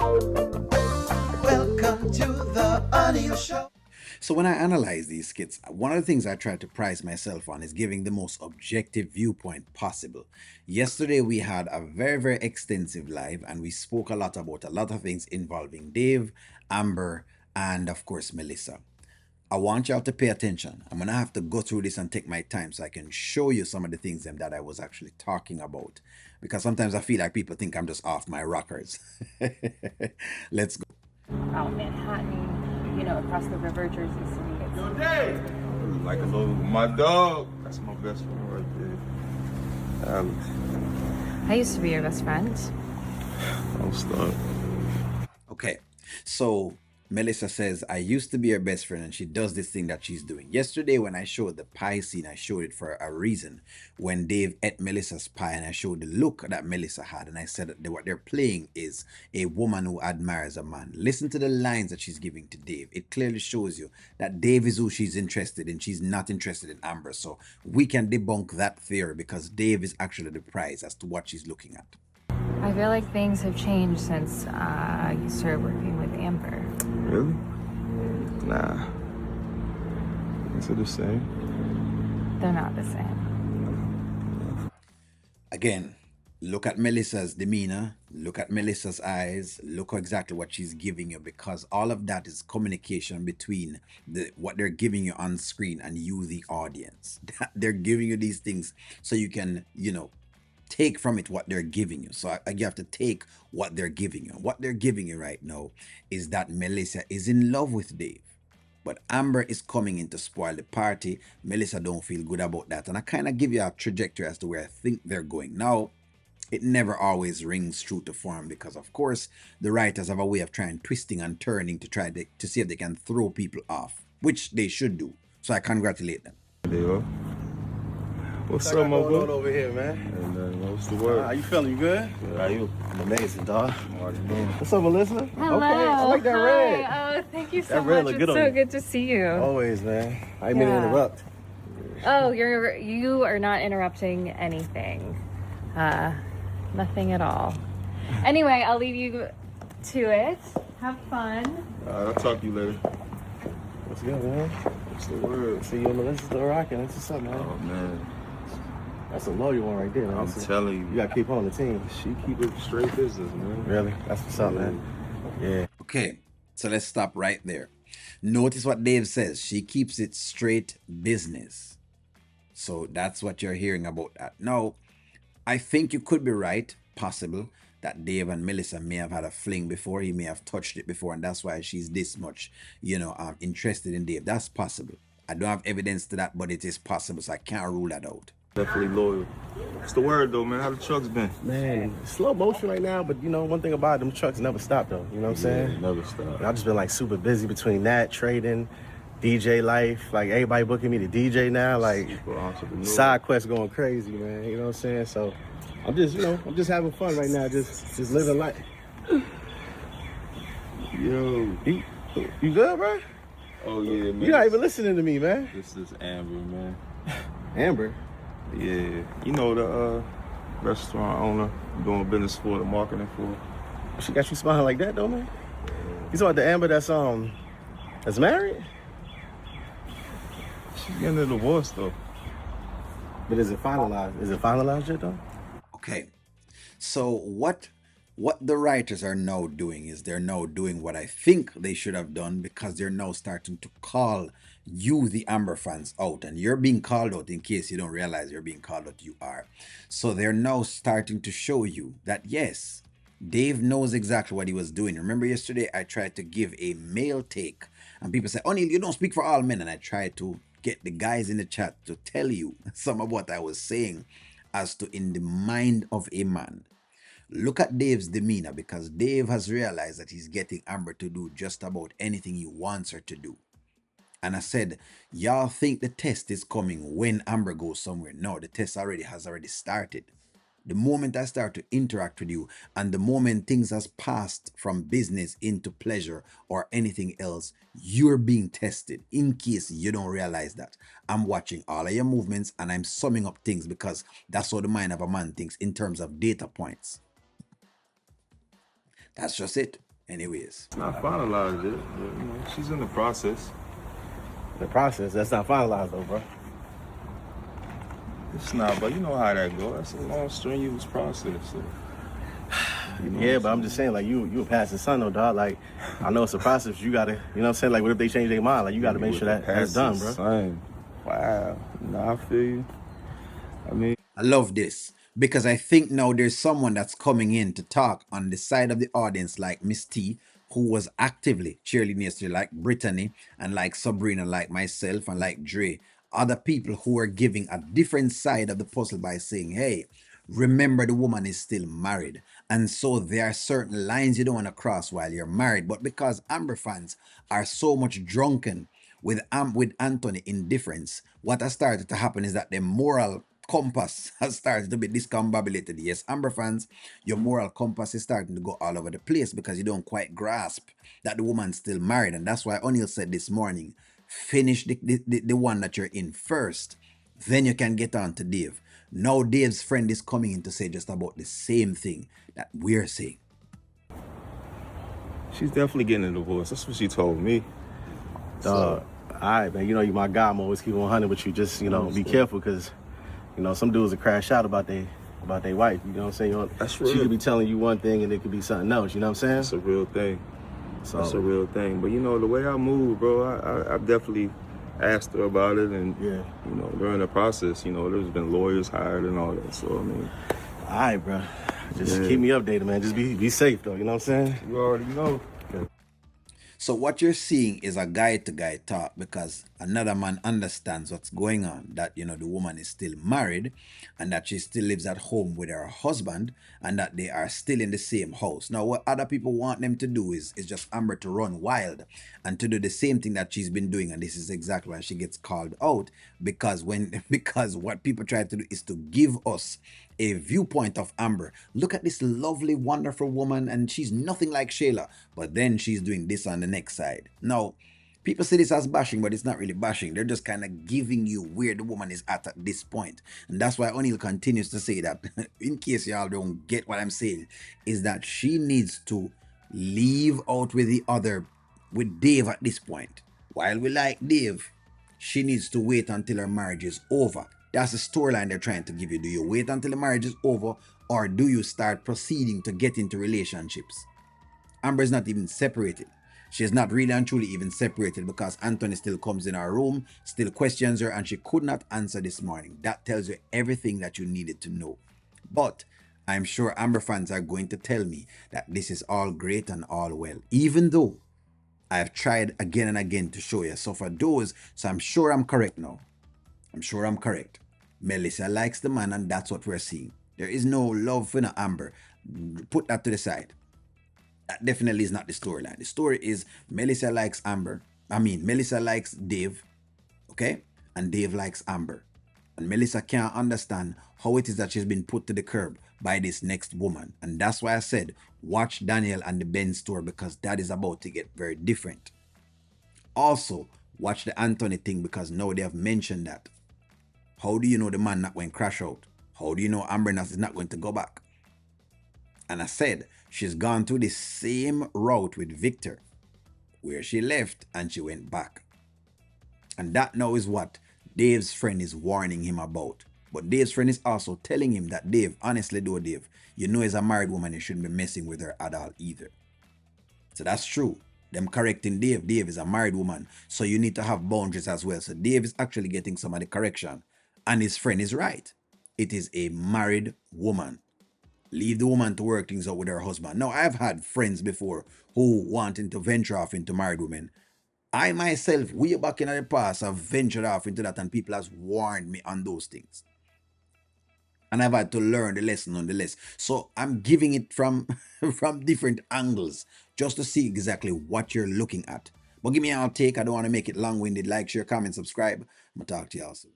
Welcome to the Anil Show. So when I analyze these skits, one of the things I try to prize myself on is giving the most objective viewpoint possible. Yesterday we had a very, very extensive live and we spoke a lot about a lot of things involving Dave, Amber, and of course Melissa. I want y'all to pay attention. I'm gonna have to go through this and take my time so I can show you some of the things that I was actually talking about. Because sometimes I feel like people think I'm just off my rockers. Let's go. Out Manhattan, across the river, Jersey City. Yo, Dave! Like a little, my dog. That's my best friend right there. Alex. I used to be your best friend. Don't stop. Okay, so Melissa says, I used to be her best friend, and she does this thing that she's doing. Yesterday, when I showed the pie scene, I showed it for a reason. When Dave ate Melissa's pie, and I showed the look that Melissa had, and I said that what they're playing is a woman who admires a man. Listen to the lines that she's giving to Dave. It clearly shows you that Dave is who she's interested in. She's not interested in Amber. So we can debunk that theory because Dave is actually the prize as to what she's looking at. I feel like things have changed since you started working with Amber. Really? Nah. Is it the same? They're not the same. Again, look at Melissa's demeanor, look at Melissa's eyes, look exactly what she's giving you, because all of that is communication between what they're giving you on screen and you, the audience. They're giving you these things so you can, take from it what they're giving you. So you have to take what they're giving you. What they're giving you right now is that Melissa is in love with Dave. But Amber is coming in to spoil the party. Melissa don't feel good about that. And I kind of give you a trajectory as to where I think they're going. Now, it never always rings true to form because, of course, the writers have a way of trying twisting and turning to try to see if they can throw people off, which they should do. So I congratulate them. There you go. What's What's up, my boy? going over here, man? And what's the word? How you feeling? You good? How you? I'm amazing, dog. How you doing? What's up, Melissa? Hello. Okay, I like that red. Hi. Oh, thank you so That red much. look It's good on so you. good to see you. Always, man. I didn't mean to Yeah. interrupt. Oh, you are not interrupting anything. Nothing at all. Anyway, I'll leave you to it. Have fun. I'll talk to you later. What's good, man? What's the word? See you and Melissa still rocking. That's what's up, man. Oh, man. That's a loyal one right there, man. I'm That's telling you you. gotta keep on the team. She keep it straight business, man. Really? That's what's up, man. Yeah. Okay, so let's stop right there. Notice what Dave says. She keeps it straight business. So that's what you're hearing about that. Now, I think you could be right, possible, that Dave and Melissa may have had a fling before. He may have touched it before, and that's why she's this much, interested in Dave. That's possible. I don't have evidence to that, but it is possible, so I can't rule that out. Definitely loyal. What's the word, though, man? How the trucks been? Man, slow motion right now, but one thing about it, them trucks never stop though. You know what I'm saying? Never stop. And I've just been like super busy between that, trading, DJ life. Like everybody booking me to DJ now. Like Super entrepreneur. side quest going crazy, man. You know what I'm saying? So I'm just, I'm just having fun right now. Just living life. Yo. You good, bro? Oh, yeah, man. You're not even listening to me, man. This is Amber, man. Amber. Yeah. You know the restaurant owner doing business for, the marketing for. She got you smiling like that, though, man. You talking about the Amber that's married? She's getting a divorce, though. But is it finalized? Is it finalized yet, though? Okay, so what the writers are now doing is they're now doing what I think they should have done, because they're now starting to call you, the Amber fans, out, and you're being called out. In case you don't realize you're being called out, you are. So they're now starting to show you that yes, Dave knows exactly what he was doing. Remember yesterday I tried to give a male take and people say, O'Neal, you don't speak for all men, and I tried to get the guys in the chat to tell you some of what I was saying as to in the mind of a man. Look at Dave's demeanor, because Dave has realized that he's getting Amber to do just about anything he wants her to do. And I said, y'all think the test is coming when Amber goes somewhere. No, the test has already started. The moment I start to interact with you, and the moment things has passed from business into pleasure or anything else, you're being tested. In case you don't realize that, I'm watching all of your movements and I'm summing up things, because that's how the mind of a man thinks in terms of data points. That's just it. Anyways. It's not finalized yet, but she's in the process. The process, that's not finalized though, bro. It's not, but you know how that goes. That's a long, strenuous process. So, Yeah, but I'm just saying, like, you a passing son though, dog. Like, I know it's a process. You gotta, you know what I'm saying? Like, what if they change their mind? Like, you gotta make sure that's done, bro. Son. Wow. I feel you. I mean, I love this because I think now there's someone that's coming in to talk on the side of the audience, like Miss T, who was actively cheerleading yesterday, like Brittany and like Sabrina, like myself and like Dre. Other people who are giving a different side of the puzzle by saying, hey, remember the woman is still married. And so there are certain lines you don't want to cross while you're married. But because Amber fans are so much drunken with Anthony indifference, what has started to happen is that the moral compass has started to be discombobulated. Yes, Amber fans, your moral compass is starting to go all over the place because you don't quite grasp that the woman's still married. And that's why O'Neal said this morning, finish the one that you're in first. Then you can get on to Dave. Now Dave's friend is coming in to say just about the same thing that we're saying. she's definitely getting a divorce. That's what she told me. All right, man. You know you my guy. I'm always keep 100 with you. Just be careful, cause some dudes will crash out about they wife. You know what I'm saying? That's real. She could be telling you one thing and it could be something else. You know what I'm saying? That's a real thing. So, That's a real thing. But the way I move, bro, I definitely asked her about it, and yeah. During the process, there's been lawyers hired and all that. So I mean, all right, bro. Just keep me updated, man. Just be safe though. You know what I'm saying? you already know. So what you're seeing is a guy-to-guy talk because another man understands what's going on, that, the woman is still married and that she still lives at home with her husband and that they are still in the same house. Now, what other people want them to do is just Amber to run wild and to do the same thing that she's been doing. And this is exactly why she gets called out, because what people try to do is to give us a viewpoint of Amber. Look at this lovely, wonderful woman, and she's nothing like Shayla, but then she's doing this on the next side. Now, people see this as bashing, but it's not really bashing. They're just kind of giving you where the woman is at this point. And that's why O'Neal continues to say that, in case y'all don't get what I'm saying, is that she needs to leave out with Dave at this point. While we like Dave, she needs to wait until her marriage is over. That's the storyline they're trying to give you. Do you wait until the marriage is over, or do you start proceeding to get into relationships? Amber is not even separated. She's not really and truly even separated because Anthony still comes in her room, still questions her, and she could not answer this morning. That tells you everything that you needed to know. But I'm sure Amber fans are going to tell me that this is all great and all well, even though I've tried again and again to show you. So I'm sure I'm correct now. I'm sure I'm correct. Melissa likes the man, and that's what we're seeing. There is no love for no Amber. Put that to the side. That definitely is not the storyline. The story is Melissa likes Melissa likes Dave, okay? And Dave likes Amber. And Melissa can't understand how it is that she's been put to the curb by this next woman. And that's why I said, watch Daniel and the Ben story, because that is about to get very different. Also, watch the Anthony thing, because now they have mentioned that. How do you know the man not going to crash out? How do you know Amber is not going to go back? And I said, she's gone through the same route with Victor, where she left and she went back. And that now is what Dave's friend is warning him about. But Dave's friend is also telling him that, Dave, honestly though, Dave, as a married woman, you shouldn't be messing with her at all either. So that's true. Them correcting Dave. Dave is a married woman, so you need to have boundaries as well. So Dave is actually getting some of the correction. And his friend is right. It is a married woman. Leave the woman to work things out with her husband. Now, I've had friends before who wanting to venture off into married women. I myself, way back in the past, have ventured off into that, and people have warned me on those things. And I've had to learn the lesson nonetheless. So I'm giving it from different angles just to see exactly what you're looking at. But give me your take. I don't want to make it long-winded. Like, share, comment, subscribe. I'm going to talk to y'all soon.